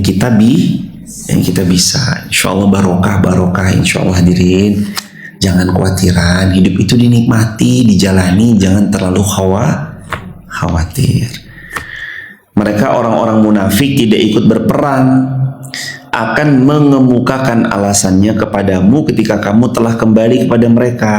yang kita bisa. Insya Allah barokah, insya Allah hadirin. Jangan khawatiran, hidup itu dinikmati, dijalani, jangan terlalu khawatir. Mereka orang-orang munafik tidak ikut berperang, akan mengemukakan alasannya kepadamu ketika kamu telah kembali kepada mereka.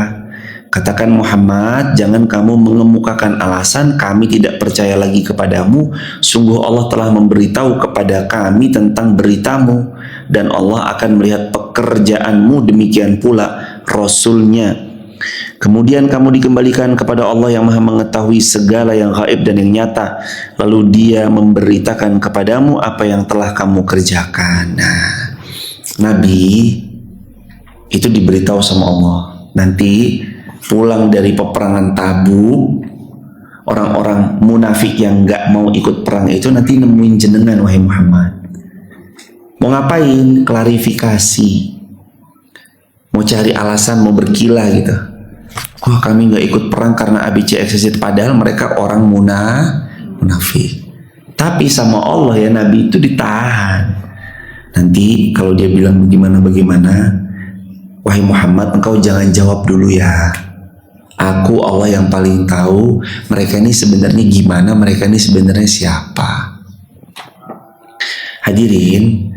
Katakan Muhammad, jangan kamu mengemukakan alasan kami tidak percaya lagi kepadamu. Sungguh Allah telah memberitahu kepada kami tentang beritamu, dan Allah akan melihat pekerjaanmu, demikian pula Rasulnya. Kemudian kamu dikembalikan kepada Allah yang maha mengetahui segala yang gaib dan yang nyata. Lalu dia memberitakan kepadamu apa yang telah kamu kerjakan. Nah, Nabi itu diberitahu sama Allah. Nanti pulang dari peperangan Tabuk, orang-orang munafik yang gak mau ikut perang itu nanti nemuin jenengan, wahai Muhammad. Mau ngapain? Klarifikasi. Mau cari alasan, mau berkilah gitu. Wah, kami gak ikut perang karena ABCXZ, padahal mereka orang munafik. Tapi sama Allah ya, Nabi itu ditahan. Nanti kalau dia bilang bagaimana, wahai Muhammad, engkau jangan jawab dulu ya. Aku Allah yang paling tahu mereka ini sebenarnya gimana, mereka ini sebenarnya siapa. Hadirin,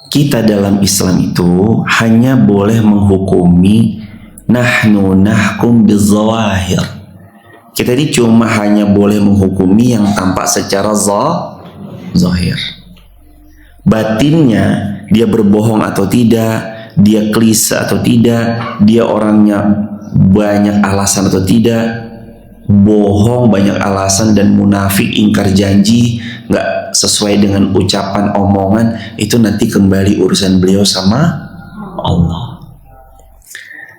kita dalam Islam itu hanya boleh menghukumi nahnu nahkum bizawahir. Kita ini cuma hanya boleh menghukumi yang tampak secara zahir. Batinnya, dia berbohong atau tidak, dia klise atau tidak, dia orangnya banyak alasan atau tidak, bohong banyak alasan dan munafik, ingkar janji, nggak sesuai dengan ucapan omongan, itu nanti kembali urusan beliau sama Allah.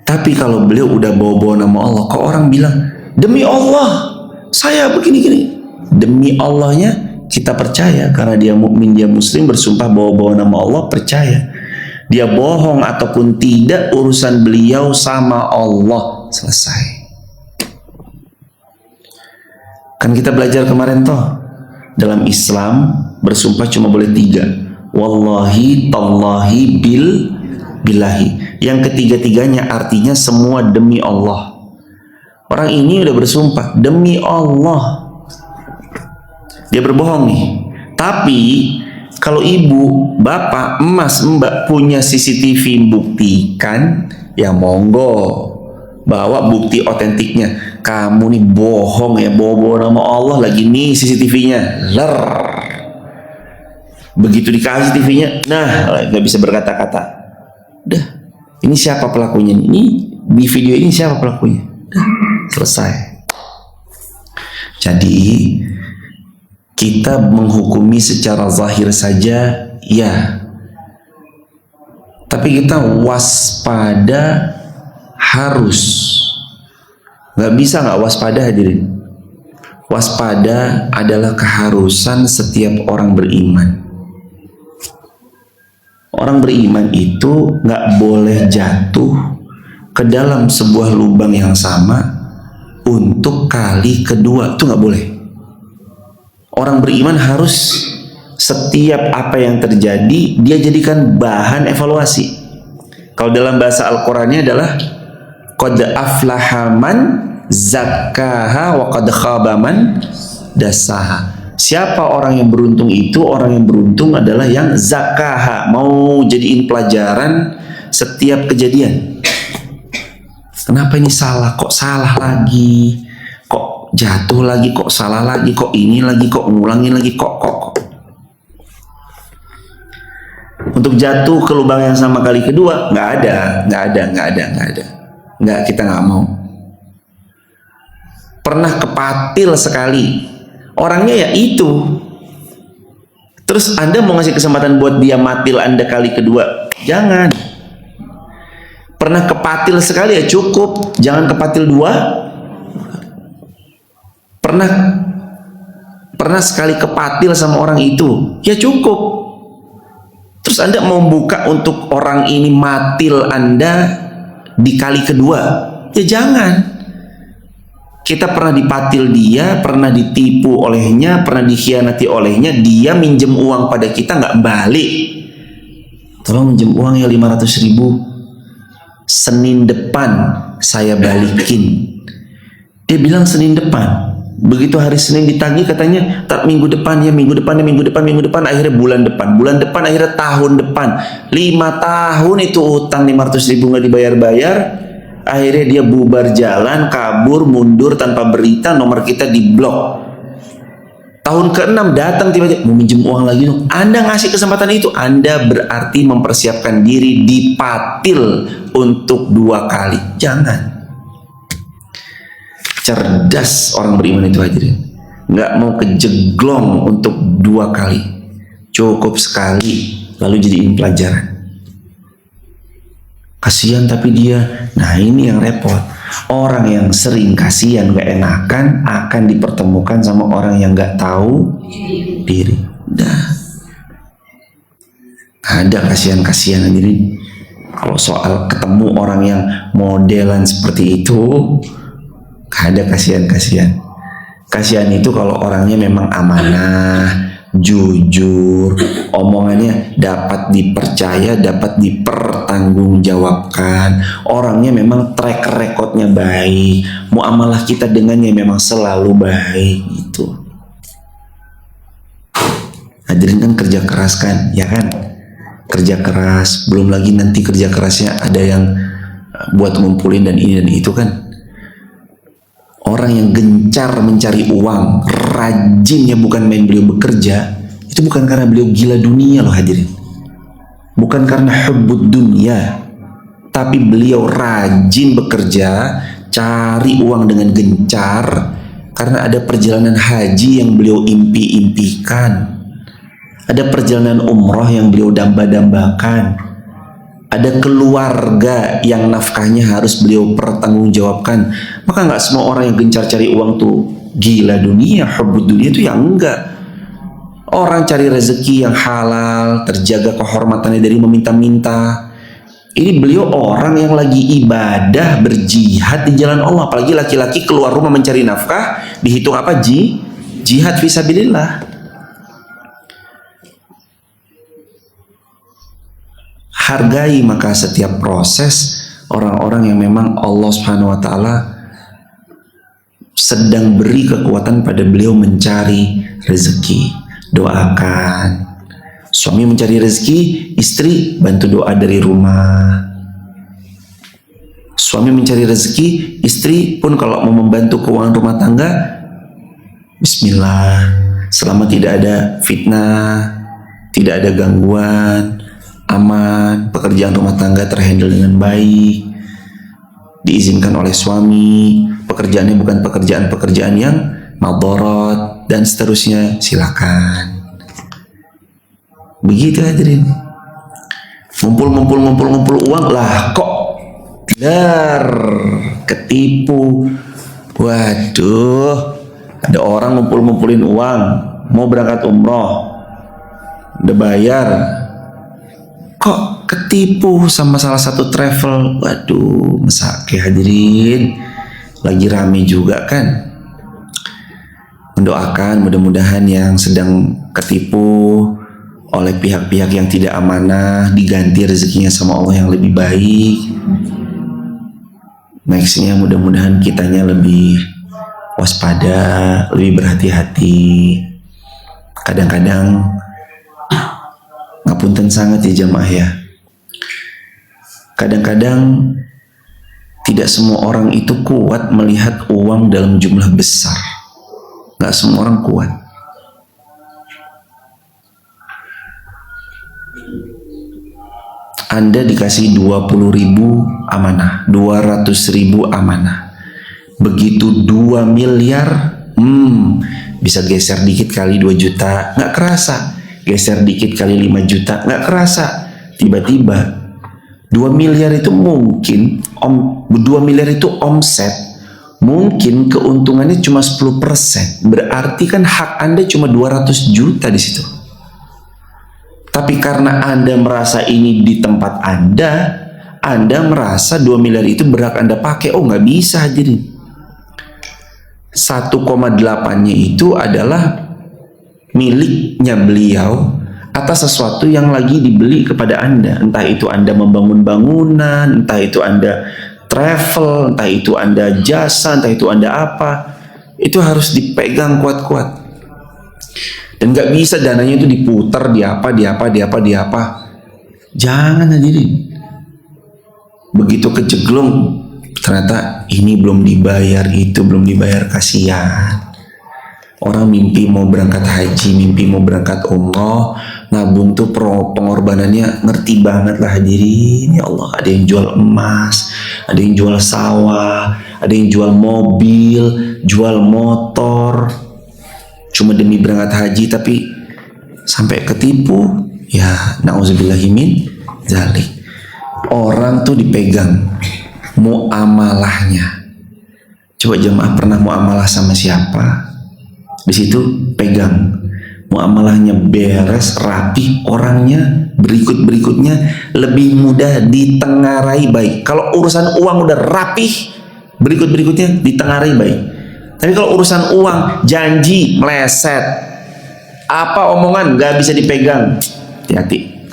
Tapi kalau beliau udah bawa-bawa nama Allah, kok orang bilang demi Allah saya begini-gini, demi Allahnya kita percaya karena dia mukmin, dia muslim, bersumpah bawa-bawa nama Allah, percaya. Dia bohong ataupun tidak, urusan beliau sama Allah, selesai. Kan kita belajar kemarin toh, dalam Islam bersumpah cuma boleh 3. Wallahi, tallahi, billahi. Yang ketiga-tiganya artinya semua demi Allah. Orang ini udah bersumpah demi Allah, dia berbohong nih. Tapi kalau ibu, bapak, emas, mbak punya CCTV buktikan, ya monggo, bawa bukti otentiknya. Kamu nih bohong ya, bawa-bawa nama Allah lagi nih CCTV-nya. Begitu dikasih TV-nya, nah nggak bisa berkata-kata. Udah, ini siapa pelakunya? Ini di video ini siapa pelakunya? Udah, selesai. Jadi kita menghukumi secara zahir saja, ya. Tapi kita waspada harus. Nggak bisa nggak waspada, hadirin. Waspada adalah keharusan setiap orang beriman. Orang beriman itu nggak boleh jatuh ke dalam sebuah lubang yang sama untuk kali kedua, itu nggak boleh. Orang beriman harus setiap apa yang terjadi dia jadikan bahan evaluasi. Kalau dalam bahasa Al-Qur'annya adalah qad aflaha man zakkaha wa qad khaba man dassaha. Siapa orang yang beruntung itu? Orang yang beruntung adalah yang zakkaha, mau jadiin pelajaran setiap kejadian. Kenapa ini salah? Kok salah lagi? Jatuh lagi, kok salah lagi, kok ini lagi, kok ngulangin lagi, kok. Untuk jatuh ke lubang yang sama kali kedua, nggak ada. Nggak, kita nggak mau. Pernah kepatil sekali, orangnya ya itu. Terus Anda mau ngasih kesempatan buat dia matil Anda kali kedua? Jangan. Pernah kepatil sekali ya cukup, jangan kepatil 2. Pernah sekali kepatil sama orang itu, ya cukup. Terus Anda mau buka untuk orang ini matil Anda di kali kedua, ya jangan. Kita pernah dipatil dia, pernah ditipu olehnya, pernah dikhianati olehnya, dia minjem uang pada kita nggak balik. Tolong minjem uang ya 500.000. Senin depan saya balikin. Dia bilang Senin depan. Begitu hari Senin ditagih katanya tak minggu depan ya, minggu depan, akhirnya bulan depan, akhirnya tahun depan. 5 tahun itu utang 500.000 nggak dibayar-bayar. Akhirnya dia bubar jalan, kabur, mundur tanpa berita, nomor kita diblok. Tahun ke-6 datang tiba-tiba mau minjem uang lagi dong. Anda ngasih kesempatan itu, Anda berarti mempersiapkan diri dipatil untuk 2 kali. Jangan. Cerdas orang beriman itu hadirin. Nggak mau kejeglong untuk 2 kali. Cukup sekali, lalu jadiin pelajaran. Kasihan tapi dia. Nah ini yang repot. Orang yang sering kasihan gak enakan akan dipertemukan sama orang yang gak tahu diri. Dah. Ada kasihan-kasihan hadirin. Kalau soal ketemu orang yang modelan seperti itu, ada kasihan-kasihan. Kasihan itu kalau orangnya memang amanah, jujur, omongannya dapat dipercaya, dapat dipertanggungjawabkan. Orangnya memang track recordnya baik, muamalah kita dengannya memang selalu baik gitu. Hadirin kan kerja keras kan, ya kan? Kerja keras, belum lagi nanti kerja kerasnya ada yang buat ngumpulin dan ini dan itu kan. Orang yang gencar mencari uang, rajinnya bukan main beliau bekerja, itu bukan karena beliau gila dunia loh hadirin. Bukan karena hubbud dunia, tapi beliau rajin bekerja, cari uang dengan gencar, karena ada perjalanan haji yang beliau impi-impikan. Ada perjalanan umroh yang beliau damba-dambakan. Ada keluarga yang nafkahnya harus beliau pertanggungjawabkan. Maka nggak semua orang yang gencar cari uang tuh gila dunia, hubbud dunia itu yang enggak. Orang cari rezeki yang halal, terjaga kehormatannya dari meminta-minta. Ini beliau orang yang lagi ibadah, berjihad di jalan Allah. Apalagi laki-laki keluar rumah mencari nafkah, dihitung apa? Jihad fisabilillah. Hargai maka setiap proses orang-orang yang memang Allah Subhanahu wa Ta'ala sedang beri kekuatan pada beliau mencari rezeki. Doakan. Suami mencari rezeki, istri bantu doa dari rumah. Suami mencari rezeki, istri pun kalau mau membantu keuangan rumah tangga, bismillah. Selama tidak ada fitnah, tidak ada gangguan, aman, pekerjaan rumah tangga terhandle dengan baik, diizinkan oleh suami, pekerjaannya bukan pekerjaan-pekerjaan yang madharat dan seterusnya, silakan. Begitu hadirin. Ngumpul uang lah kok ketipu. Waduh, ada orang ngumpulin uang mau berangkat umroh, udah bayar, kok ketipu sama salah satu travel. Waduh, mesake hadirin. Lagi rame juga kan. Mendoakan mudah-mudahan yang sedang ketipu oleh pihak-pihak yang tidak amanah diganti rezekinya sama Allah yang lebih baik. Nextnya mudah-mudahan kitanya lebih waspada, lebih berhati-hati. Kadang-kadang ngapunten sangat ya jamaah ya. Kadang-kadang tidak semua orang itu kuat melihat uang dalam jumlah besar. Gak semua orang kuat. Anda dikasih 20.000 amanah, 200.000 amanah. Begitu 2 miliar, bisa geser dikit kali 2 juta, gak kerasa. Geser dikit kali 5 juta, nggak kerasa. Tiba-tiba 2 miliar itu mungkin 2 miliar itu omset, mungkin keuntungannya cuma 10%. Berarti kan hak Anda cuma 200 juta di situ. Tapi karena Anda merasa ini di tempat Anda merasa 2 miliar itu berhak Anda pakai. Oh nggak bisa hadirin. 1,8-nya itu adalah miliknya beliau atas sesuatu yang lagi dibeli kepada Anda. Entah itu Anda membangun bangunan, entah itu Anda travel, entah itu Anda jasa, entah itu Anda apa. Itu harus dipegang kuat-kuat. Dan gak bisa dananya itu diputar, di apa. Jangan hadirin. Begitu kejeglong, ternyata ini belum dibayar, itu belum dibayar, kasihan. Orang mimpi mau berangkat haji, mimpi mau berangkat umroh, nabung tuh pengorbanannya ngerti banget lah hadirin. Ya Allah, ada yang jual emas, ada yang jual sawah, ada yang jual mobil, jual motor, cuma demi berangkat haji, tapi sampai ketipu. Ya, na'udzubillahimin dzalik. Orang tuh dipegang muamalahnya. Coba jemaah pernah muamalah sama siapa? Di situ pegang, muamalahnya beres, rapi, orangnya berikutnya lebih mudah ditengarai baik. Kalau urusan uang udah rapih, berikutnya ditengarai baik. Tapi kalau urusan uang, janji meleset, apa omongan gak bisa dipegang. Hati-hati.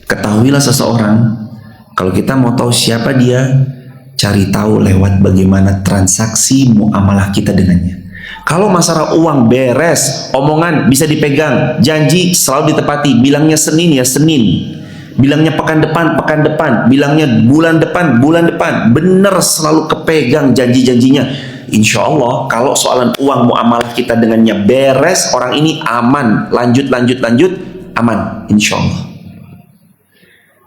Ketahuilah seseorang, kalau kita mau tahu siapa dia, cari tahu lewat bagaimana transaksi muamalah kita dengannya. Kalau masalah uang beres, omongan bisa dipegang, janji selalu ditepati. Bilangnya Senin ya Senin, bilangnya pekan depan, bilangnya bulan depan, bener selalu kepegang janji-janjinya. Insya Allah kalau soalan uang muamalah kita dengannya beres, orang ini aman, lanjut, aman, insya Allah.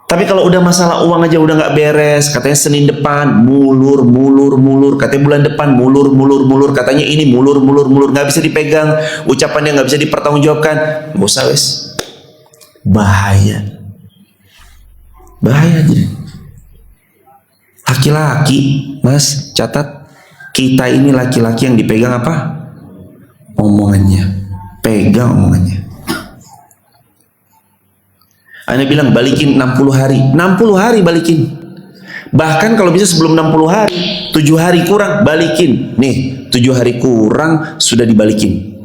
Tapi kalau udah masalah uang aja udah nggak beres, katanya Senin depan mulur, katanya bulan depan mulur, katanya ini mulur, nggak bisa dipegang, ucapannya nggak bisa dipertanggungjawabkan, nggak usah wes, bahaya aja. Laki-laki, mas, catat, kita ini laki-laki yang dipegang apa? Omongannya, pegang omongannya. Anda bilang balikin 60 hari, 60 hari balikin. Bahkan kalau bisa sebelum 60 hari, 7 hari kurang, balikin. Nih, 7 hari kurang sudah dibalikin.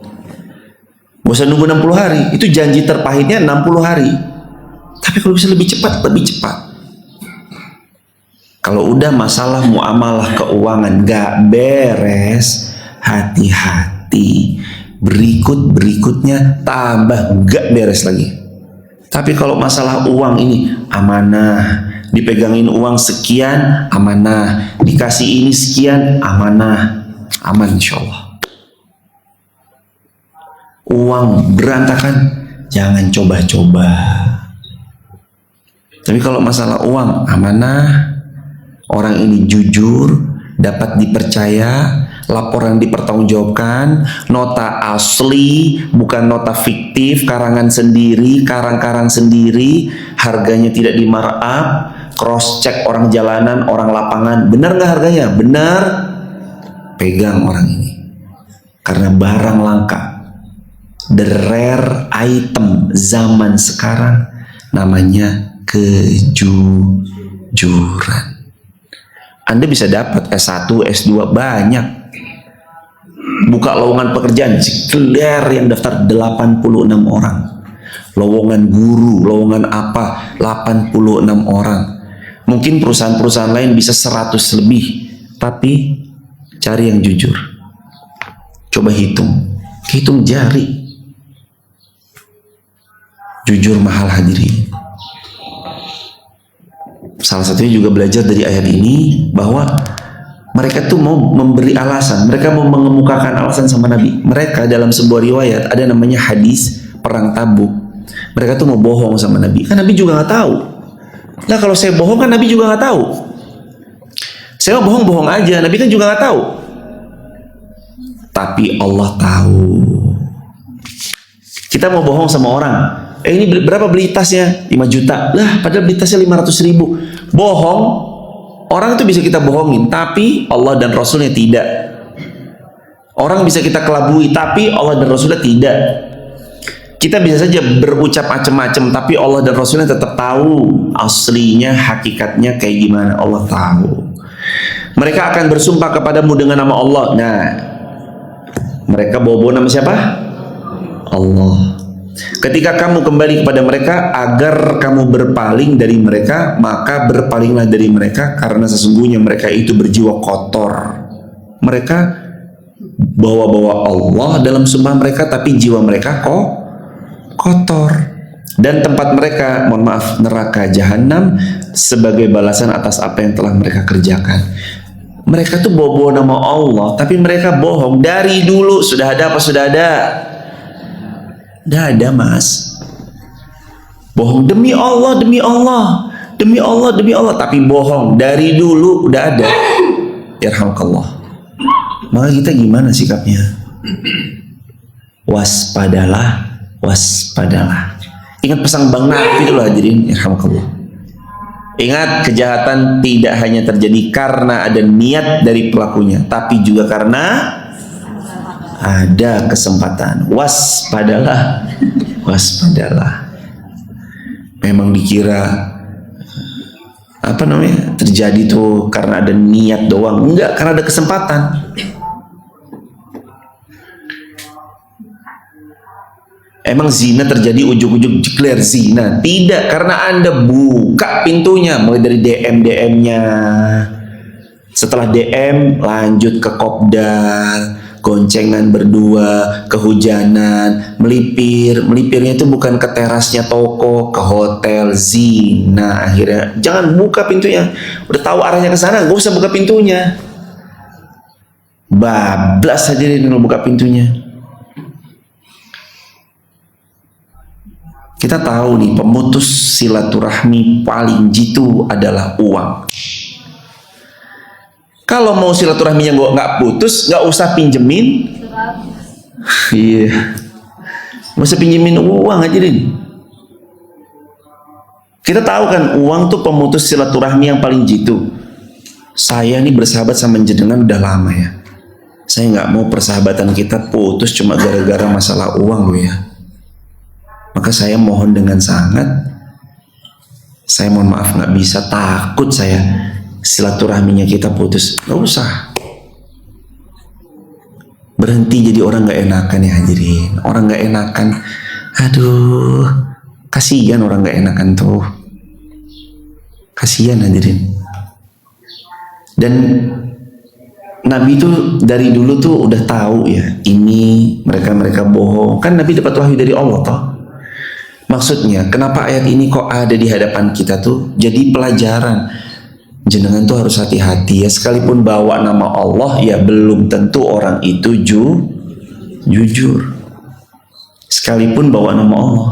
Gak usah nunggu 60 hari, itu janji terpahitnya 60 hari. Tapi kalau bisa lebih cepat, lebih cepat. Kalau udah masalah muamalah keuangan gak beres, hati-hati. Berikutnya tambah gak beres lagi. Tapi kalau masalah uang ini amanah, dipegangin uang sekian amanah, dikasih ini sekian amanah, aman insya Allah. Uang berantakan, jangan coba-coba. Tapi kalau masalah uang amanah, orang ini jujur, dapat dipercaya, laporan dipertanggungjawabkan, nota asli, bukan nota fiktif, karangan sendiri, karang-karang sendiri, harganya tidak di markup, cross check orang jalanan, orang lapangan, benar nggak harganya? Benar, pegang orang ini, karena barang langka, the rare item zaman sekarang, namanya kejujuran. Anda bisa dapat S1, S2 banyak. Buka lowongan pekerjaan, jeler yang daftar 86 orang. Lowongan guru, lowongan apa, 86 orang. Mungkin perusahaan-perusahaan lain bisa 100 lebih. Tapi cari yang jujur. Coba hitung jari. Jujur mahal hadirin. Salah satunya juga belajar dari ayat ini bahwa mereka tuh mau memberi alasan, mereka mau mengemukakan alasan sama Nabi. Mereka dalam sebuah riwayat ada namanya hadis perang Tabuk. Mereka tuh mau bohong sama Nabi, kan Nabi juga nggak tahu. Nah kalau saya bohong kan Nabi juga nggak tahu. Saya mau bohong aja, Nabi kan juga nggak tahu. Tapi Allah tahu. Kita mau bohong sama orang. Ini berapa beli tasnya? 5 juta. Lah, padahal beli tasnya 500.000. Bohong, orang itu bisa kita bohongin, tapi Allah dan Rasulnya tidak. Orang bisa kita kelabui, tapi Allah dan Rasulnya tidak. Kita bisa saja berucap macam-macam, tapi Allah dan Rasulnya tetap tahu aslinya, hakikatnya kayak gimana. Allah tahu. Mereka akan bersumpah kepadamu dengan nama Allah. Nah, mereka bawa-bawa nama siapa? Allah. Ketika kamu kembali kepada mereka agar kamu berpaling dari mereka, maka berpalinglah dari mereka, karena sesungguhnya mereka itu berjiwa kotor. Mereka bawa-bawa Allah dalam sumpah mereka, tapi jiwa mereka kok kotor. Dan tempat mereka, mohon maaf, neraka jahanam sebagai balasan atas apa yang telah mereka kerjakan. Mereka tuh bawa-bawa nama Allah, tapi mereka bohong. Dari dulu sudah ada apa sudah ada? Tidak ada, mas. Bohong demi Allah, demi Allah, demi Allah, demi Allah, tapi bohong dari dulu udah ada. Yarhamkallah. Maka kita gimana sikapnya? Waspadalah, waspadalah. Ingat pesan Bang Nafi dulu hadirin, yarhamkallah. Ingat, kejahatan tidak hanya terjadi karena ada niat dari pelakunya, tapi juga karena ada kesempatan. Waspadalah, waspadalah. Memang dikira apa namanya terjadi tuh karena ada niat doang, enggak, karena ada kesempatan. Emang zina terjadi ujung-ujung jekler zina? Tidak, karena Anda buka pintunya mulai dari DM-nya. Setelah DM lanjut ke kopdar, goncengan berdua, kehujanan, melipir. Melipirnya itu bukan ke terasnya toko, ke hotel, zina. Akhirnya jangan buka pintunya. Udah tahu arahnya ke sana, gak usah buka pintunya. Bablas hadirin kalau buka pintunya. Kita tahu nih, pemutus silaturahmi paling jitu adalah uang. Kalau mau silaturahminya nggak putus, nggak usah pinjemin. Iya, nggak usah pinjemin uang aja deh. Kita tahu kan, uang tuh pemutus silaturahmi yang paling jitu. Saya nih bersahabat sama jenengan udah lama ya. Saya nggak mau persahabatan kita putus cuma gara-gara masalah uang loh ya. Maka saya mohon dengan sangat, saya mohon maaf nggak bisa, takut saya silaturahminya kita putus. Nggak usah. Berhenti jadi orang nggak enakan ya hadirin. Orang nggak enakan, aduh, kasihan orang nggak enakan tuh. Kasihan hadirin. Dan Nabi itu dari dulu tuh udah tahu ya, ini mereka bohong. Kan Nabi dapat wahyu dari Allah toh. Maksudnya, kenapa ayat ini kok ada di hadapan kita tuh? Jadi pelajaran. Jenengan tuh harus hati-hati ya. Sekalipun bawa nama Allah, ya belum tentu orang itu jujur. Sekalipun bawa nama Allah.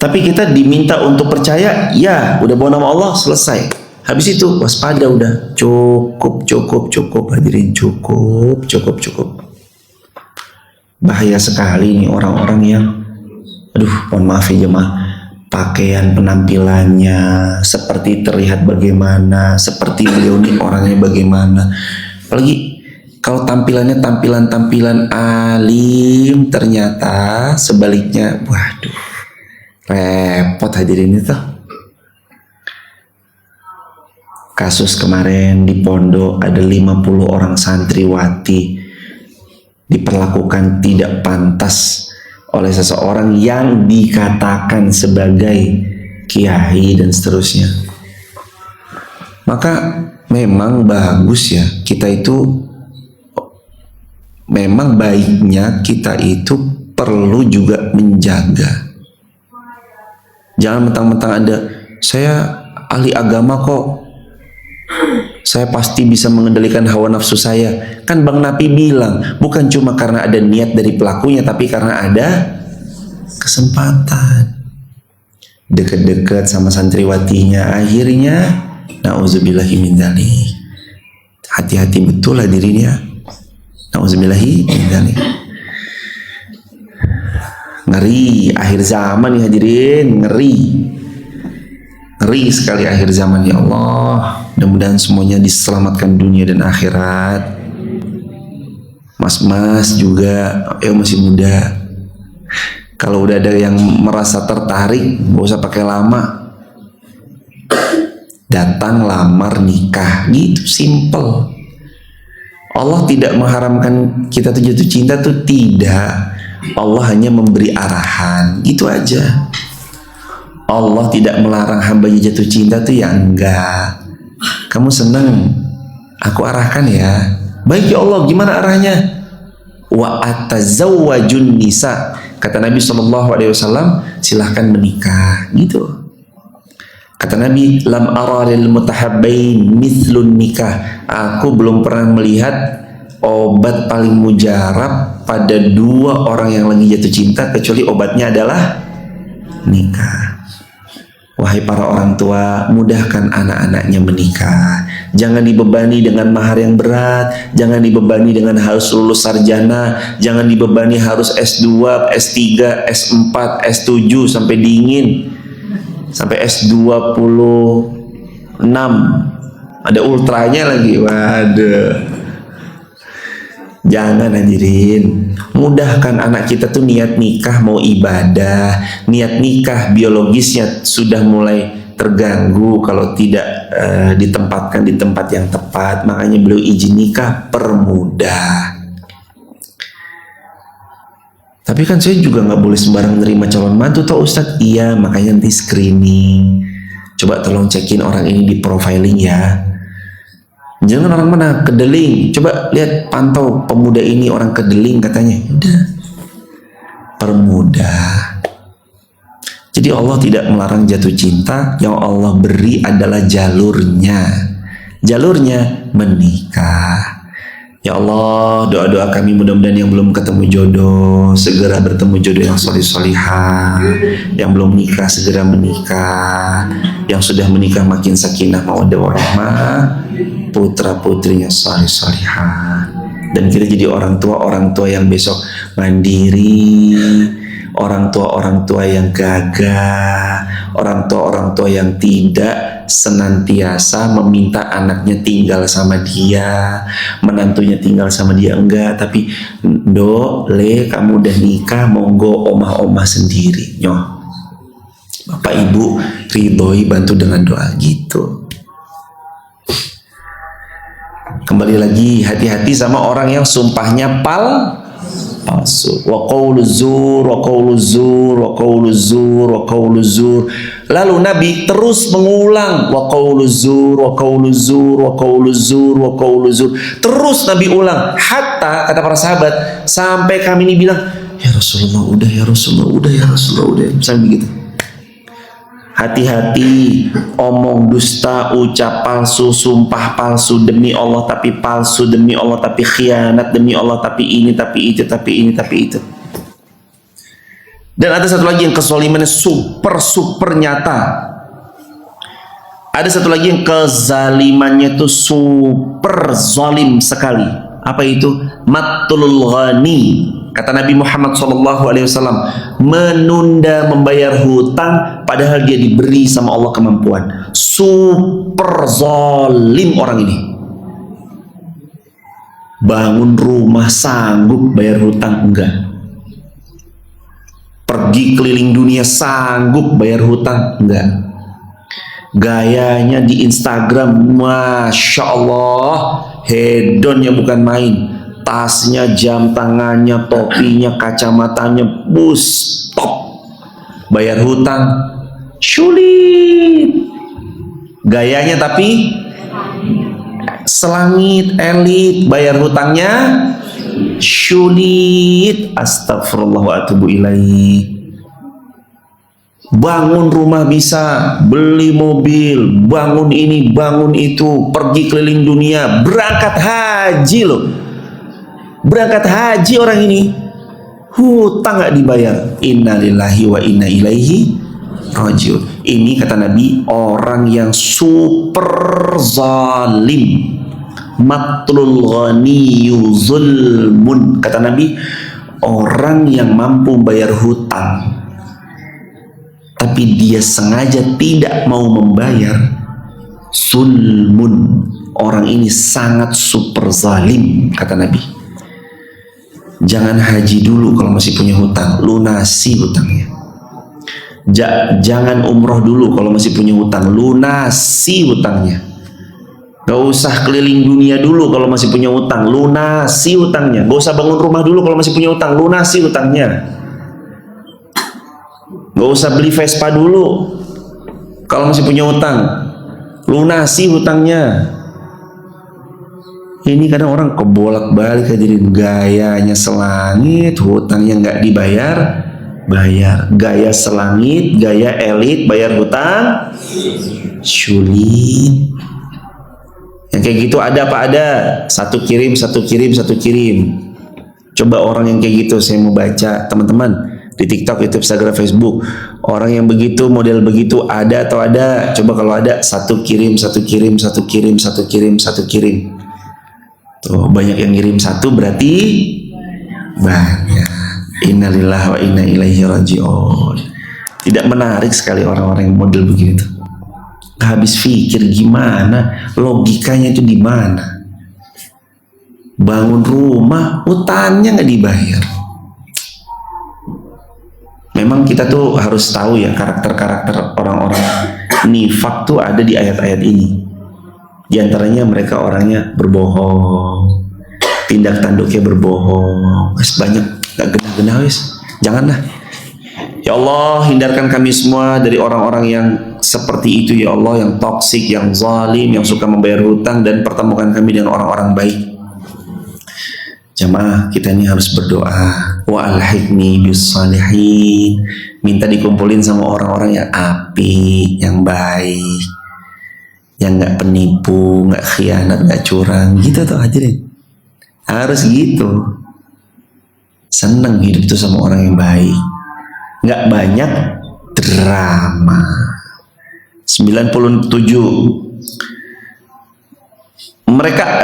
Tapi kita diminta untuk percaya, ya udah bawa nama Allah, selesai. Habis itu waspada udah. Cukup hadirin, cukup. Bahaya sekali nih orang-orang yang, aduh, mohon maaf ya jemaah, pakaian penampilannya seperti terlihat bagaimana, seperti beliau nih orangnya bagaimana. Apalagi kalau tampilannya tampilan alim, ternyata sebaliknya, waduh, repot hadirin itu. Kasus kemarin di pondok ada 50 orang santriwati diperlakukan tidak pantas oleh seseorang yang dikatakan sebagai kiai dan seterusnya. Maka memang bagus ya, kita itu memang baiknya kita itu perlu juga menjaga. Jangan mentang-mentang ada, saya ahli agama kok, saya pasti bisa mengendalikan hawa nafsu saya. Kan Bang Nafi bilang, bukan cuma karena ada niat dari pelakunya, tapi karena ada kesempatan. Dekat-dekat sama santriwatinya, akhirnya na'udzubillahi min dzalik. Hati-hati betul hadirin ya. Na'udzubillahi min dzalik. Ngeri akhir zaman nih hadirin, ngeri sekali akhir zaman ya Allah. Mudah-mudahan semuanya diselamatkan dunia dan akhirat. Mas-mas juga, masih muda. Kalau udah ada yang merasa tertarik, gak usah pakai lama. datang lamar nikah, gitu, simple. Allah tidak mengharamkan kita tuh jatuh cinta tuh, tidak. Allah hanya memberi arahan, gitu aja. Allah tidak melarang hambanya jatuh cinta tuh, ya enggak. Kamu seneng, aku arahkan ya. Baik ya Allah, gimana arahnya? Wa atazawwajun nisa, kata Nabi SAW, silahkan menikah, gitu. Kata Nabi, lam ara lil mutahabbain mithlun nikah, aku belum pernah melihat obat paling mujarab pada dua orang yang lagi jatuh cinta kecuali obatnya adalah nikah. Wahai para orang tua, mudahkan anak-anaknya menikah. Jangan dibebani dengan mahar yang berat, jangan dibebani dengan harus lulus sarjana, jangan dibebani harus S2, S3, S4, S7 sampai dingin, sampai S26, ada ultranya lagi. Waduh. Jangan, hadirin. Mudahkan anak kita tuh niat nikah mau ibadah, niat nikah biologisnya sudah mulai terganggu kalau tidak ditempatkan di tempat yang tepat. Makanya beliau izin nikah, permudah. Tapi kan saya juga nggak boleh sembarang nerima calon mantu toh Ustadz. Iya, makanya nanti screening. Coba tolong cekin orang ini di profiling ya. Jangan orang mana, Kedeling. Coba lihat, pantau pemuda ini orang Kedeling katanya. Udah, permudah. Jadi Allah tidak melarang jatuh cinta. Yang Allah beri adalah jalurnya. Jalurnya menikah. Ya Allah, doa-doa kami mudah-mudahan yang belum ketemu jodoh segera bertemu jodoh yang solih-solihah, yang belum nikah segera menikah, yang sudah menikah makin sakinah mawaddah warahmah, putra-putrinya solih-solihah. Dan kita jadi orang tua yang besok mandiri, orang tua yang gagah, orang tua yang tidak senantiasa meminta anaknya tinggal sama dia, menantunya tinggal sama dia, enggak, tapi do, le, kamu udah nikah, monggo omah-omah sendiri, nyoh, bapak ibu ridhoi, bantu dengan doa, gitu. Kembali lagi, hati-hati sama orang yang sumpahnya palsu. Wa qawlu zur, wa qawlu zur, wa qawlu zur, wa qawlu zur. Lalu Nabi terus mengulang wa qawlu zur, wa qawlu zur, wa qawlu zur, wa qawlu zur. Terus Nabi ulang, hatta kata para sahabat sampai kami ini bilang, ya Rasulullah udah, ya Rasulullah udah, ya Rasulullah udah, sampai begitu. Hati-hati, omong dusta, ucap palsu, sumpah palsu demi Allah tapi palsu, demi Allah tapi khianat, demi Allah tapi ini, tapi itu, tapi ini, tapi itu. Dan ada satu lagi yang kezalimannya super nyata. Ada satu lagi yang kezalimannya itu super zalim sekali. Apa itu? Matlul ghani. Kata Nabi Muhammad SAW, menunda membayar hutang padahal dia diberi sama Allah kemampuan. Super zalim orang ini. Bangun rumah sanggup bayar hutang? Enggak. Pergi keliling dunia sanggup bayar hutang? Enggak. Gayanya di Instagram, Masya Allah, hedonnya bukan main. Tasnya, jam tangannya, topinya, kacamatanya, top. Bayar hutang sulit. Gayanya tapi selangit, elit. Bayar hutangnya sulit. Astagfirullah wa atubu ilaih. Bangun rumah bisa, beli mobil, bangun ini, bangun itu, pergi keliling dunia, berangkat haji loh. Berangkat haji orang ini, hutang nggak dibayar. Innalillahi wa inna ilaihi rajiun. Ini kata Nabi orang yang super zalim. Matlul ghaniyu zulmun. Kata Nabi orang yang mampu bayar hutang tapi dia sengaja tidak mau membayar, zulmun. Orang ini sangat super zalim, kata Nabi. Jangan haji dulu kalau masih punya hutang, lunasi hutangnya. Jangan umroh dulu kalau masih punya hutang, lunasi hutangnya. Gak usah keliling dunia dulu kalau masih punya hutang, lunasi hutangnya. Gak usah bangun rumah dulu kalau masih punya hutang, lunasi hutangnya. Gak usah beli Vespa dulu kalau masih punya hutang, lunasi hutangnya. Ini kadang orang kebolak-balik hadirin, gayanya selangit, hutangnya nggak bayar. Gaya selangit, gaya elit, bayar hutang sulit. Yang kayak gitu ada apa ada? Satu kirim. Coba orang yang kayak gitu saya mau baca, teman-teman, di TikTok, YouTube, Instagram, Facebook. Orang yang begitu, model begitu ada atau ada? Coba kalau ada, satu kirim. Tuh, banyak yang ngirim satu berarti banyak. Innalillahi wa inna ilaihi raji'un. Tidak menarik sekali orang-orang yang model begitu. Habis pikir gimana, logikanya itu di mana? Bangun rumah, utangnya nggak dibayar. Memang kita tuh harus tahu ya karakter-karakter orang-orang nifak tuh ada di ayat-ayat ini. Di antaranya mereka orangnya berbohong, tindak tanduknya berbohong. Banyak, gak genah-genah wis. Janganlah. Ya Allah, hindarkan kami semua dari orang-orang yang seperti itu ya Allah, yang toksik, yang zalim, yang suka membayar hutang, dan pertemukan kami dengan orang-orang baik. Jamaah, kita ini harus berdoa. Wa alhiqni bis salihin. Minta dikumpulin sama orang-orang yang apik, yang baik, yang nggak penipu, nggak khianat, nggak curang, gitu tuh hadirin. Harus gitu. Seneng hidup tuh sama orang yang baik, nggak banyak drama. 96 mereka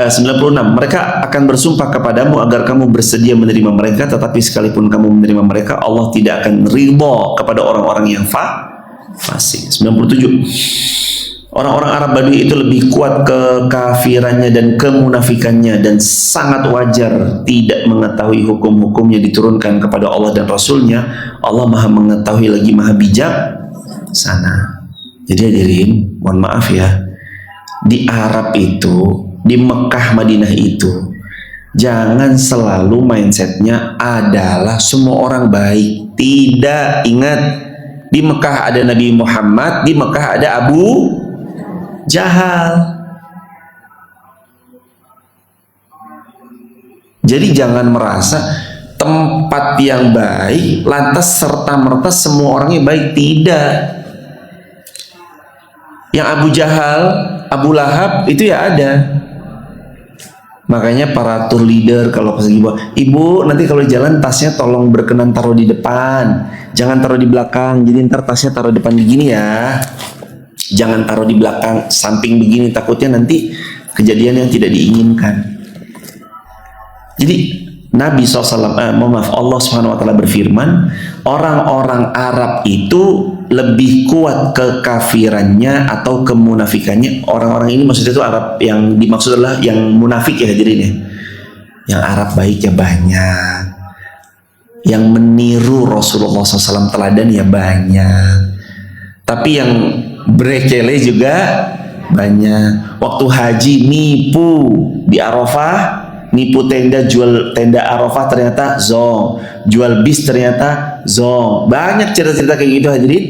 akan bersumpah kepadamu agar kamu bersedia menerima mereka, tetapi sekalipun kamu menerima mereka, Allah tidak akan ridha kepada orang-orang yang fasik. 97. Orang-orang Arab Badui itu lebih kuat kekafirannya dan kemunafikannya, dan sangat wajar tidak mengetahui hukum-hukum yang diturunkan kepada Allah dan Rasulnya. Allah maha mengetahui lagi maha bijak sana. Jadi hadirin, mohon maaf ya, di Arab itu, di Mekah Madinah itu, jangan selalu mindsetnya adalah semua orang baik. Tidak, ingat, di Mekah ada Nabi Muhammad, di Mekah ada Abu Jahal. Jadi jangan merasa tempat yang baik lantas serta-merta semua orangnya baik. Tidak. Yang Abu Jahal, Abu Lahab itu ya ada. Makanya para tour leader kalau pas lagi bawa, ibu nanti kalau jalan tasnya tolong berkenan taruh di depan, jangan taruh di belakang. Jadi ntar tasnya taruh depan begini ya, jangan taruh di belakang samping begini, takutnya nanti kejadian yang tidak diinginkan. Jadi Nabi SAW, Allah SWT berfirman, orang-orang Arab itu lebih kuat kekafirannya atau kemunafikannya. Orang-orang ini maksudnya itu Arab, yang dimaksud adalah yang munafik ya hadirin ya. Yang Arab baiknya banyak, yang meniru Rasulullah SAW teladan ya banyak, tapi yang brekele juga banyak. Waktu haji nipu di Arafah, nipu tenda, jual tenda Arafah ternyata zong, jual bis ternyata zong. Banyak cerita-cerita kayak gitu hadirin.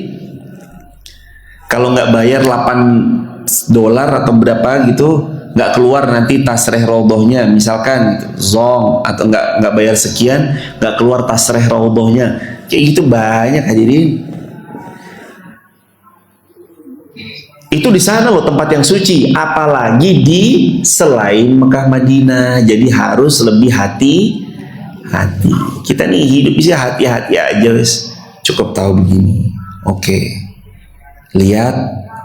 Kalau nggak bayar $8 atau berapa gitu, nggak keluar nanti tasreh rodohnya misalkan gitu, zong, atau nggak bayar sekian nggak keluar tasreh rodohnya. Kayak gitu banyak hadirin. Itu di sana loh tempat yang suci, apalagi di selain Mekah Madinah. Jadi harus lebih hati-hati. Kita nih hidup bisa hati-hati aja wes. Cukup tahu begini. Oke. Lihat,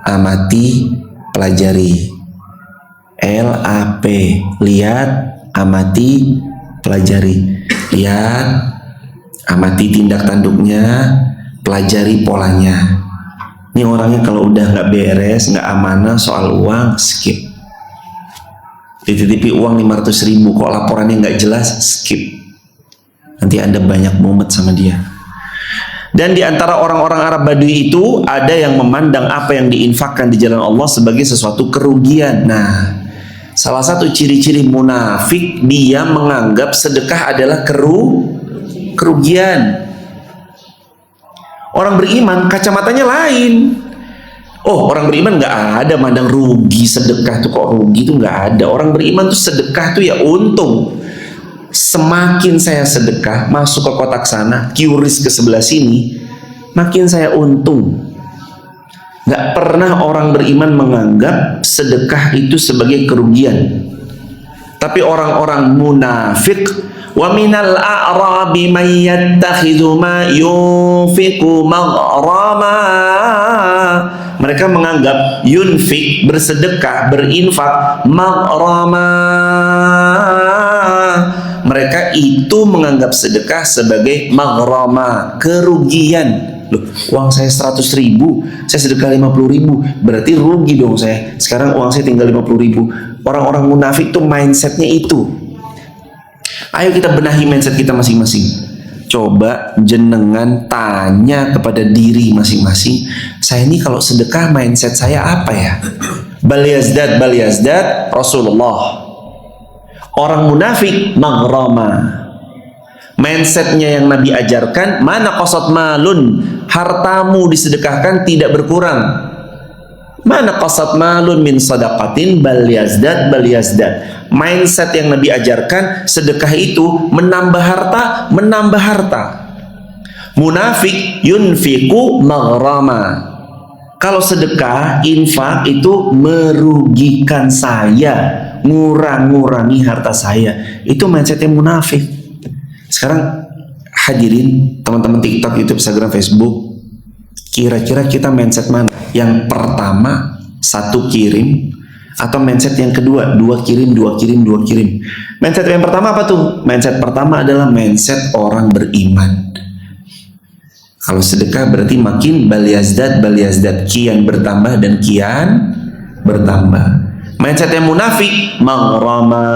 amati, pelajari. LAP. Lihat, amati, pelajari. Lihat, amati tindak tanduknya, pelajari polanya. Ini orangnya kalau udah nggak beres, nggak amanah soal uang, skip. Dititipi uang 500.000, kok laporannya nggak jelas, skip. Nanti Anda banyak mumet sama dia. Dan di antara orang-orang Arab Badui itu ada yang memandang apa yang diinfakkan di jalan Allah sebagai sesuatu kerugian. Nah, salah satu ciri-ciri munafik, dia menganggap sedekah adalah kerugian. Orang beriman kacamatanya lain. Oh, orang beriman nggak ada mandang rugi sedekah tuh, kok rugi tuh nggak ada. Orang beriman tuh sedekah tuh ya untung. Semakin saya sedekah masuk ke kotak sana, QRIS ke sebelah sini, makin saya untung. Gak pernah orang beriman menganggap sedekah itu sebagai kerugian. Tapi orang-orang munafik, wa minal a'rabi may yattakhidhu ma yunfiqu maghrama. Mereka menganggap yunfik, bersedekah, berinfak, maghrama. Mereka itu menganggap sedekah sebagai maghrama, kerugian. Loh, uang saya 100.000, saya sedekah 50.000, berarti rugi dong saya. Sekarang uang saya tinggal 50.000. Orang-orang munafik tuh mindsetnya itu. Ayo kita benahi mindset kita masing-masing. Coba jenengan tanya kepada diri masing-masing, saya ini kalau sedekah mindset saya apa ya? Bal yazdad Rasulullah. Orang munafik maghrama. Mindsetnya yang Nabi ajarkan, mana qasat malun, hartamu disedekahkan tidak berkurang. Mana qasat malun min sadaqatin bal yazdad. Mindset yang Nabi ajarkan, sedekah itu menambah harta. Munafik yunfiku maghrama. Kalau sedekah, infak itu merugikan saya, ngurangi harta saya. Itu mindsetnya munafik. Sekarang hadirin teman-teman TikTok, YouTube, Instagram, Facebook, kira-kira kita mindset mana? Yang pertama, 1 kirim, atau mindset yang kedua, 2 kirim. Mindset yang pertama apa tuh? Mindset pertama adalah mindset orang beriman. Kalau sedekah berarti makin bal yazdad, kian bertambah dan kian bertambah. Mindset yang munafik maghrama.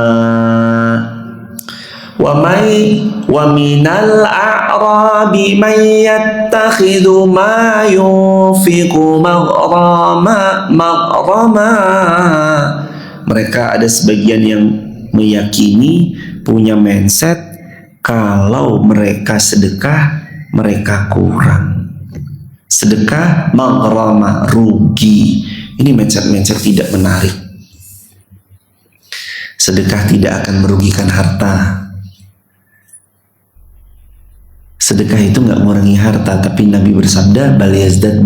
Wa minal a'rabi may yattakhidhu ma yunfiqu maghrama. Mereka ada sebagian yang meyakini, punya mindset kalau mereka sedekah mereka kurang. Sedekah maghrama, rugi. Ini mindset tidak menarik. Sedekah tidak akan merugikan harta. Sedekah itu nggak mengurangi harta, tapi Nabi bersabda bal yazdad,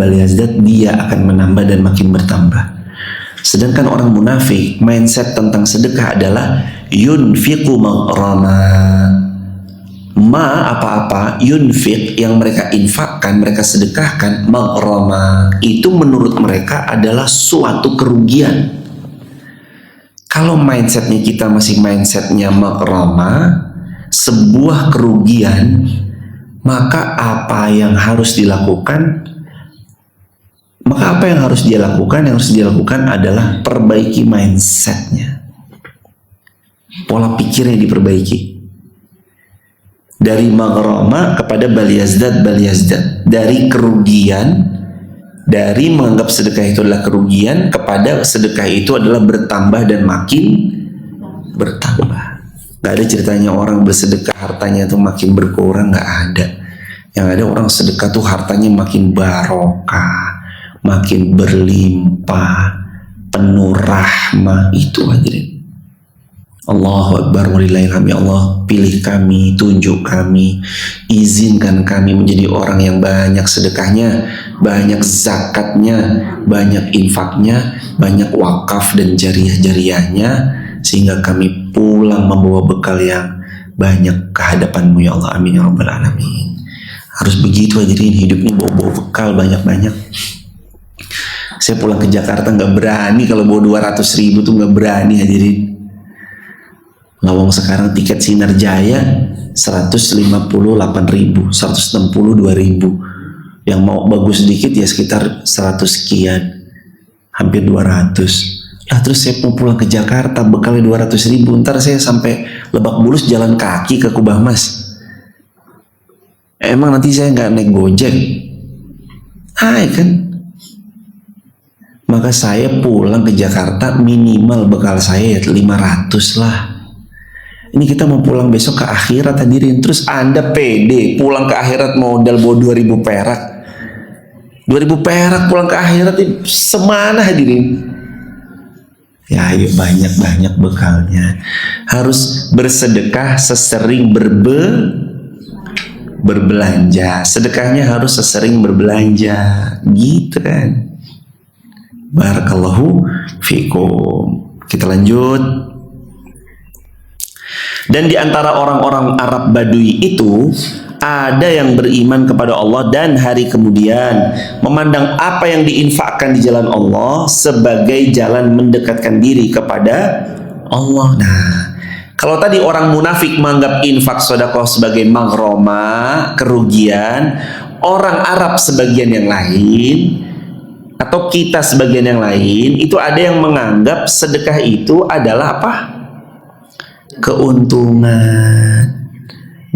dia akan menambah dan makin bertambah. Sedangkan orang munafik, mindset tentang sedekah adalah yunfiqu maghrama. Ma apa-apa, yunfiq yang mereka infakkan, mereka sedekahkan, maghrama, itu menurut mereka adalah suatu kerugian. Kalau mindsetnya kita masih mindsetnya maghrama, sebuah kerugian, maka apa yang harus dilakukan? Maka apa yang harus dia lakukan? Yang harus dia lakukan adalah perbaiki mindsetnya. Pola pikirnya diperbaiki. Dari maghrama kepada bal yazdad. Dari kerugian, dari menganggap sedekah itu adalah kerugian, kepada sedekah itu adalah bertambah dan makin bertambah. Gak ada ceritanya orang bersedekah hartanya tuh makin berkurang, gak ada. Yang ada orang sedekah tuh hartanya makin barokah, makin berlimpah, penuh rahmah. Itu hadirin. Allahu Akbar walillahilhamd. Ya Allah, pilih kami, tunjuk kami, izinkan kami menjadi orang yang banyak sedekahnya, banyak zakatnya, banyak infaknya, banyak wakaf dan jariah-jariahnya, sehingga kami pulang membawa bekal yang banyak ke hadapan-Mu ya Allah. Amin ya rabbal alamin. Harus begitu hadirin, hidup ini bawa bekal banyak-banyak. Saya pulang ke Jakarta nggak berani kalau bawa 200.000 tuh, nggak berani hadirin. Lawang sekarang tiket Sinar Jaya 158.000, 162.000. Yang mau bagus sedikit ya sekitar 100 sekian, hampir 200. Lah terus saya mau pulang ke Jakarta bekalnya 200.000, ntar saya sampai Lebak Bulus jalan kaki ke Kubah Mas. Emang nanti saya nggak naik Gojek? Kan? Maka saya pulang ke Jakarta minimal bekal saya 500 lah. Ini kita mau pulang besok ke akhirat hadirin. Terus Anda pede pulang ke akhirat modal bawa 2000 perak. 2000 perak pulang ke akhirat ini semana hadirin? Ya ayo banyak-banyak bekalnya. Harus bersedekah sesering berbelanja. Sedekahnya harus sesering berbelanja. Gitu kan. Barakallahu fikum. Kita lanjut. Dan di antara orang-orang Arab Badui itu ada yang beriman kepada Allah dan hari kemudian memandang apa yang diinfakkan di jalan Allah sebagai jalan mendekatkan diri kepada Allah. Nah, kalau tadi orang munafik menganggap infak sedekah sebagai maghroma, kerugian, orang Arab sebagian yang lain atau kita sebagian yang lain itu ada yang menganggap sedekah itu adalah apa? Keuntungan.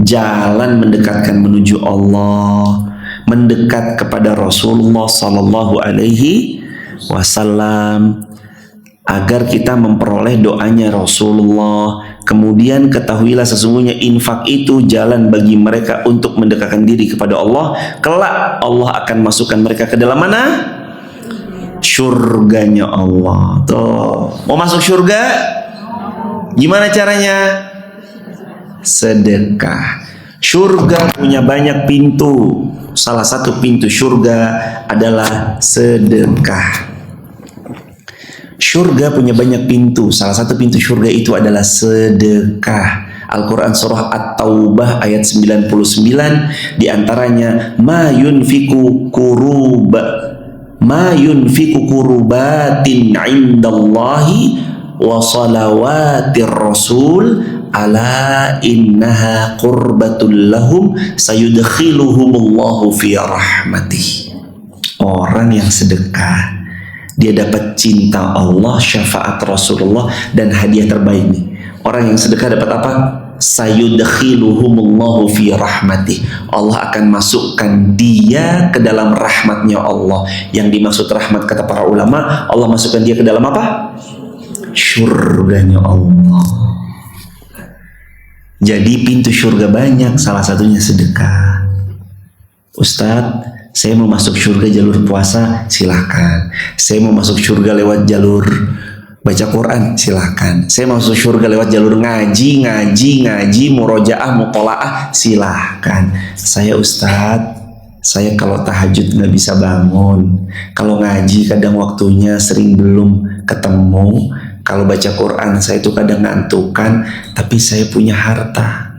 Jalan mendekatkan menuju Allah, mendekat kepada Rasulullah Sallallahu Alaihi Wasallam, agar kita memperoleh doanya Rasulullah. Kemudian ketahuilah sesungguhnya infak itu jalan bagi mereka untuk mendekatkan diri kepada Allah. Kelak Allah akan masukkan mereka ke dalam mana? Surganya Allah. Tuh, mau masuk surga? Gimana caranya? Sedekah. Surga punya banyak pintu. Salah satu pintu surga adalah sedekah. Surga punya banyak pintu. Salah satu pintu surga itu adalah sedekah. Al-Quran surah At-Taubah ayat 99 diantaranya ma yunfiku kurubatin indallahi wa salawatir rasul ala innaha qurbatul lahum sayudkhiluhumullahu fi rahmatih. Orang yang sedekah dia dapat cinta Allah, syafaat Rasulullah, dan hadiah terbaik nih. Orang yang sedekah dapat apa? Sayudkhiluhumullahu fi rahmatih. Allah akan masukkan dia ke dalam rahmatnya Allah. Yang dimaksud rahmat kata para ulama, Allah masukkan dia ke dalam apa? Surganya Allah. Jadi pintu surga banyak, salah satunya sedekah. Ustadz, saya mau masuk surga jalur puasa, silahkan. Saya mau masuk surga lewat jalur baca Quran, silahkan. Saya mau masuk surga lewat jalur ngaji, murojaah, mutolaah, silahkan. Saya Ustadz, saya kalau tahajud nggak bisa bangun. Kalau ngaji kadang waktunya sering belum ketemu. Kalau baca Quran saya itu kadang ngantukan, tapi saya punya harta.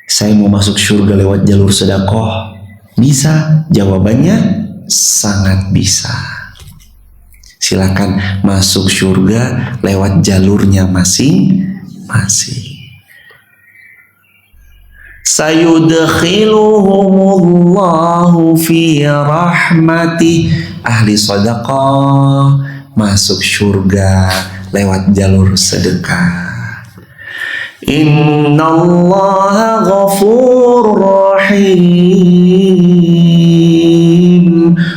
Saya mau masuk surga lewat jalur sedekah. Bisa? Jawabannya sangat bisa. Silakan masuk surga lewat jalurnya masing-masing. Sayudkhiluhumullahu fi rahmatih. Ahli sedekah masuk surga lewat jalur sedekah. Innallaha ghafurur rahim.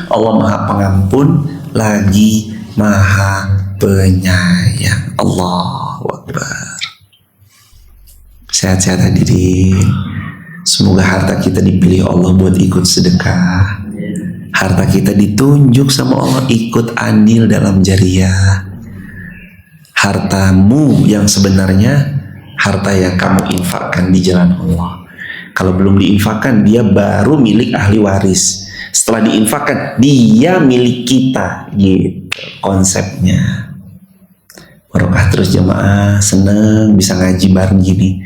Allah Maha Pengampun lagi Maha Penyayang. Allahu Akbar. Sehat-sehat hadirin. Semoga harta kita dipilih Allah buat ikut sedekah. Harta kita ditunjuk sama Allah ikut andil dalam jariah. Hartamu yang sebenarnya harta yang kamu infakkan di jalan Allah. Kalau belum diinfakkan, dia baru milik ahli waris. Setelah diinfakkan, dia milik kita. Gitu konsepnya. Barokah terus jemaah, seneng bisa ngaji bareng gini.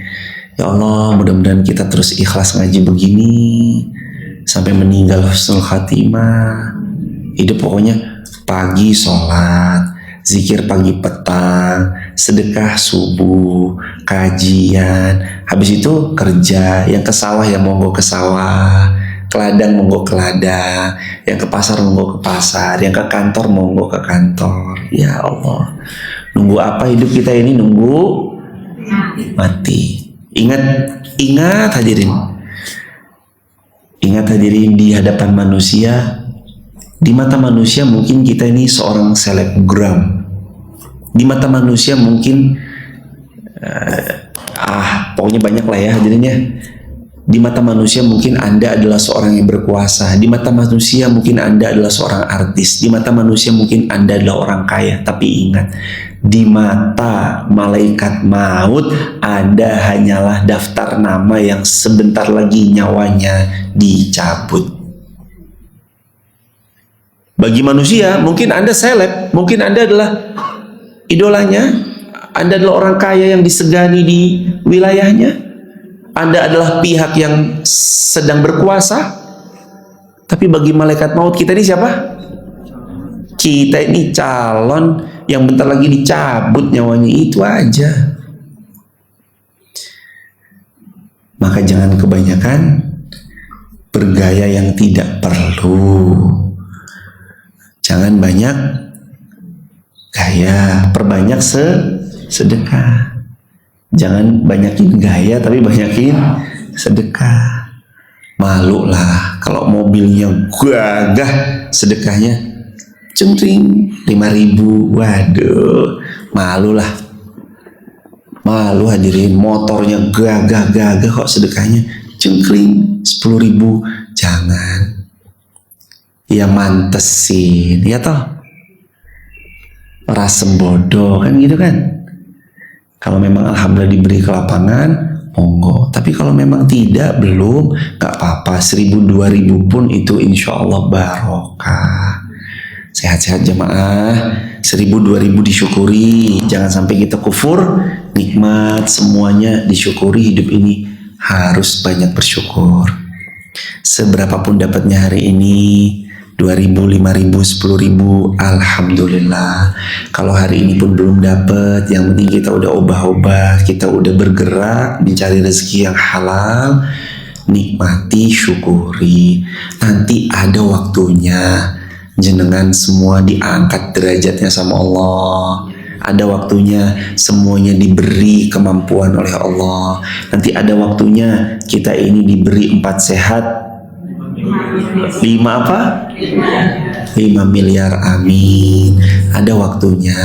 Ya Allah, mudah-mudahan kita terus ikhlas ngaji begini sampai meninggal husnul khatimah. Hidup pokoknya pagi sholat, zikir pagi petang, sedekah subuh, kajian, habis itu kerja. Yang ke sawah ya monggo ke sawah, ke ladang monggo ke ladang, yang ke pasar monggo ke pasar, yang ke kantor monggo ke kantor. Ya Allah, nunggu apa hidup kita ini? Nunggu mati. Ingat hadirin, Ingat hadirin, di hadapan manusia, di mata manusia mungkin kita ini seorang selebgram. Di mata manusia mungkin pokoknya banyak lah ya hadirin ya. Di mata manusia mungkin Anda adalah seorang yang berkuasa. Di mata manusia mungkin Anda adalah seorang artis. Di mata manusia mungkin Anda adalah orang kaya. Tapi ingat, di mata malaikat maut Anda hanyalah daftar nama yang sebentar lagi nyawanya dicabut. Bagi manusia mungkin Anda seleb, mungkin Anda adalah idolanya, Anda adalah orang kaya yang disegani di wilayahnya, Anda adalah pihak yang sedang berkuasa. Tapi bagi malaikat maut, kita ini siapa? Kita ini calon yang bentar lagi dicabut nyawanya, itu aja. Maka jangan kebanyakan bergaya yang tidak perlu. Jangan banyak gaya, perbanyak sedekah. Jangan banyakin gaya tapi banyakin sedekah. Malu lah kalau mobilnya gagah, sedekahnya cengkring 5.000. Waduh, malu lah. Malu hadirin, motornya gagah-gagah kok sedekahnya cengkring 10.000. Jangan. Ya mantesin, ya toh. Rasem bodoh kan gitu kan. Kalau memang alhamdulillah diberi kelapangan, monggo. Tapi kalau memang tidak, belum, gak apa-apa. 1.000, 2.000 pun itu insya Allah barokah. Sehat-sehat jamaah. 1.000, 2.000 disyukuri. Jangan sampai kita kufur. Nikmat semuanya disyukuri. Hidup ini harus banyak bersyukur. Seberapapun dapatnya hari ini, 2.000, 5.000, 10.000, alhamdulillah. Kalau hari ini pun belum dapat, yang penting kita udah obah-obah, kita udah bergerak mencari rezeki yang halal. Nikmati, syukuri. Nanti ada waktunya jenengan semua diangkat derajatnya sama Allah. Ada waktunya semuanya diberi kemampuan oleh Allah. Nanti ada waktunya kita ini diberi 4 sehat, 5 apa? 5 miliar, amin. Ada waktunya,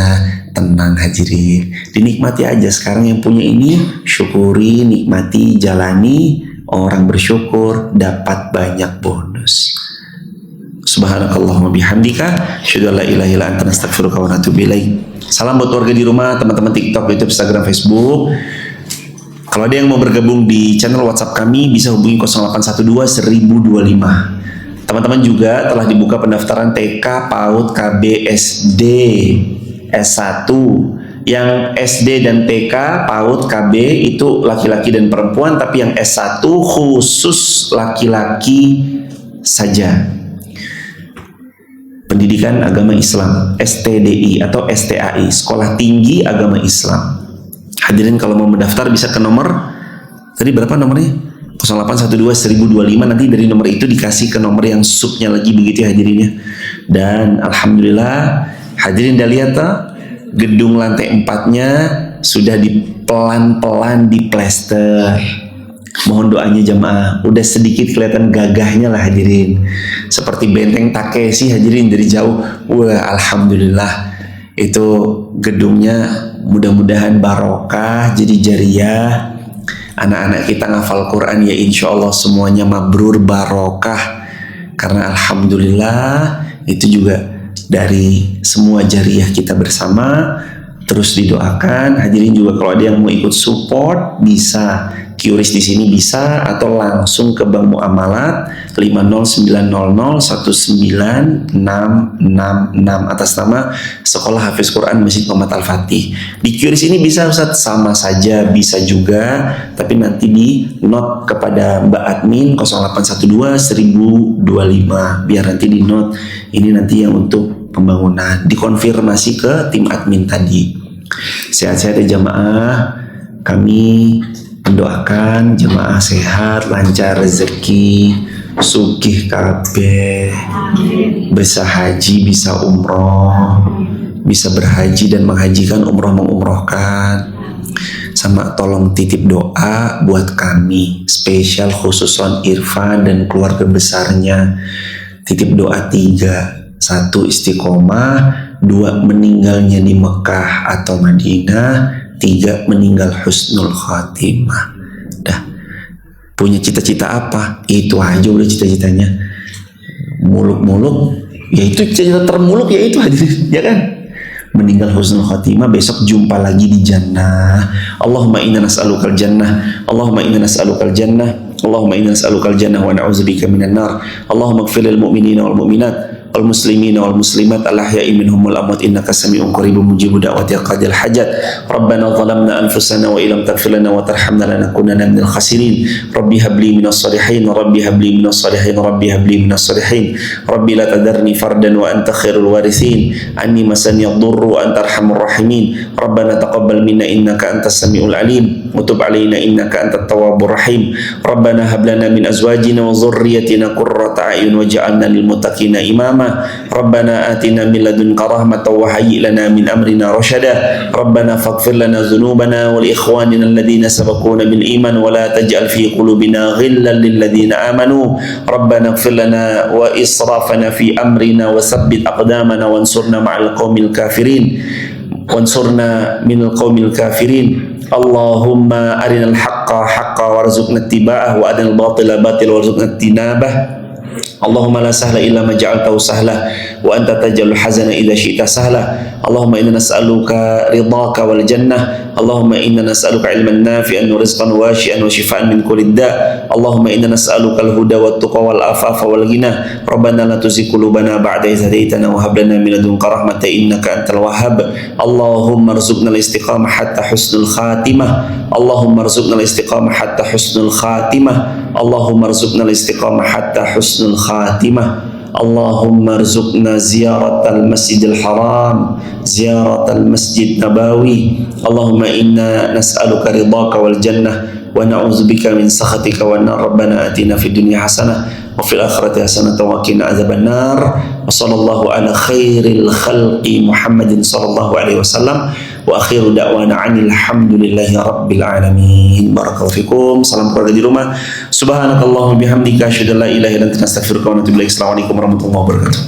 tenang hadirin. Dinikmati aja sekarang yang punya ini, syukuri, nikmati, jalani. Orang bersyukur dapat banyak bonus. Subhanakallahumma bihamdika, asyhadu an la ilaha illa anta, astaghfiruka wa atubu ilaik. Salam buat warga di rumah, teman-teman TikTok, YouTube, Instagram, Facebook. Kalau ada yang mau bergabung di channel WhatsApp kami, bisa hubungi 0812 1025. Teman-teman juga telah dibuka pendaftaran TK, PAUD, KB, SD, S1. Yang SD dan TK, PAUD, KB itu laki-laki dan perempuan, tapi yang S1 khusus laki-laki saja. Pendidikan Agama Islam, STDI atau STAI, Sekolah Tinggi Agama Islam. Hadirin kalau mau mendaftar bisa ke nomor, tadi berapa nomornya? 0812 1025. Nanti dari nomor itu dikasih ke nomor yang subnya lagi, begitu ya hadirinnya. Dan alhamdulillah hadirin udah lihat tuh, gedung lantai 4-nya sudah pelan-pelan diplester. Mohon doanya jamaah, udah sedikit kelihatan gagahnya lah hadirin. Seperti benteng Takeshi hadirin dari jauh. Wah, alhamdulillah. Itu gedungnya mudah-mudahan barokah, jadi jariah. Anak-anak kita ngafal Quran ya insya Allah semuanya mabrur barokah. Karena alhamdulillah itu juga dari semua jariah kita bersama. Terus didoakan. Hadirin juga kalau ada yang mau ikut support bisa QRIS di sini bisa, atau langsung ke Bank Muamalat 509001966 atas nama Sekolah Hafiz Quran Masjid Muhammad Al-Fatih. Di QRIS ini bisa Ustaz, sama saja bisa juga, tapi nanti di note kepada Mbak Admin 0812 1025 biar nanti di note ini nanti yang untuk pembangunan, dikonfirmasi ke tim admin tadi. Sehat-sehat ya jamaah. Kami mendoakan jemaah sehat, lancar rezeki, sugih kabeh, bisa haji, bisa umroh, bisa berhaji dan menghajikan, umroh mengumrohkan. sama tolong titip doa buat kami, spesial khusus on Irfan dan keluarga besarnya. Titip doa 3, 1 istiqomah, 2 meninggalnya di Mekah atau Madinah, 3 meninggal husnul khatimah. Dah, punya cita-cita apa? Itu aja udah cita-citanya. Muluk-muluk, ya itu cita-cita termuluk, ya itu hadirin, ya kan? Meninggal husnul khatimah, besok jumpa lagi di jannah. Allahumma inna nas'alukal jannah, Allahumma inna nas'alukal jannah, Allahumma inna nas'alukal jannah wa na'udzubika minan nar. Allahumma ighfir lil mu'minina wal mu'minat wal muslimina wal muslimat al ahya'i minhum wal amwat innaka sami'un qaribun mujibud da'wati qadil hajat. Rabbana zalamna anfusana wa illam taghfir lana wa tarhamna lanakunanna minal khasirin. Rabbi habli minas salihin, Rabbi habli minas salihin, Rabbi habli minas salihin. Rabbi la tadarni fardan wa anta khairul warithin. Anni masani ad-durru wa anta arhamur rahimin. Rabbana taqabbal minna innaka antas samiul alim wa tub alaina innaka antat tawwabur rahim. Rabbana hab lana min azwajina wa dhurriyyatina qurrata a'yun waj'alna lil muttaqina imama. Rabbana atina min ladunka rahmatan wa hayyi' lana min amrina rashada. Rabbana faghfir lana dhunubana wa li ikhwanina alladhina sabaquna bil iman wa la taj'al fi qulubina ghillan lil ladzina amanu. Rabbana ighfir lana wa israfana fi amrina wa tsabbit aqdamana wansurna ma'al qaumil kafirin. Wansurna minal qaumil kafirin. Allahumma arinal haqqa haqqan warzuqna ittiba'ah wa arinal batila batila warzuqna ijtinabah. Allahumma la sahla illa ma ja'altahu sahla wa anta taj'alul hazana idza syi'ta sahla. Allahumma inna nas'aluka ridhaka wal jannah. Allahumma inna nas'aluka ilman nafi'an wa rizqan washi'an wa shifaan min kulli da'. Allahumma inna nas'aluka al-huda wat tuqa wal afafa wal ghina. Rabbana la tuzigh qulubana ba'da idh hadaytana wa hab lana min ladunka rahmatan innaka antal wahhab. Allahumma arzuqna al-istiqamah hatta husnul khatimah. Allahumma arzuqna al-istiqamah hatta husnul khatimah. Allahumma arzuqna al-istiqamah hatta husnul khatimah. Allahumma arzuqna ziyaratal masjidil haram, ziyaratal masjid nabawi. Allahumma inna nas'aluka ridhaka wal jannah wa na'udzubika min sakhatika wan nar. Rabbana atina fid dunya hasanah wa fil akhirati hasanah wa qina adzaban nar. Wa sallallahu ala khairil khalqi Muhammadin sallallahu alaihi wasallam. Wa akhiru da'wana anil hamdulillahi rabbil alamin. Barakallahu fikum. Salam keluarga di rumah. Subhanakallahumma bihamdika asyhadu an la ilaha illa anta astaghfiruka wa atubu ilaik. Assalamualaikum warahmatullahi wabarakatuh.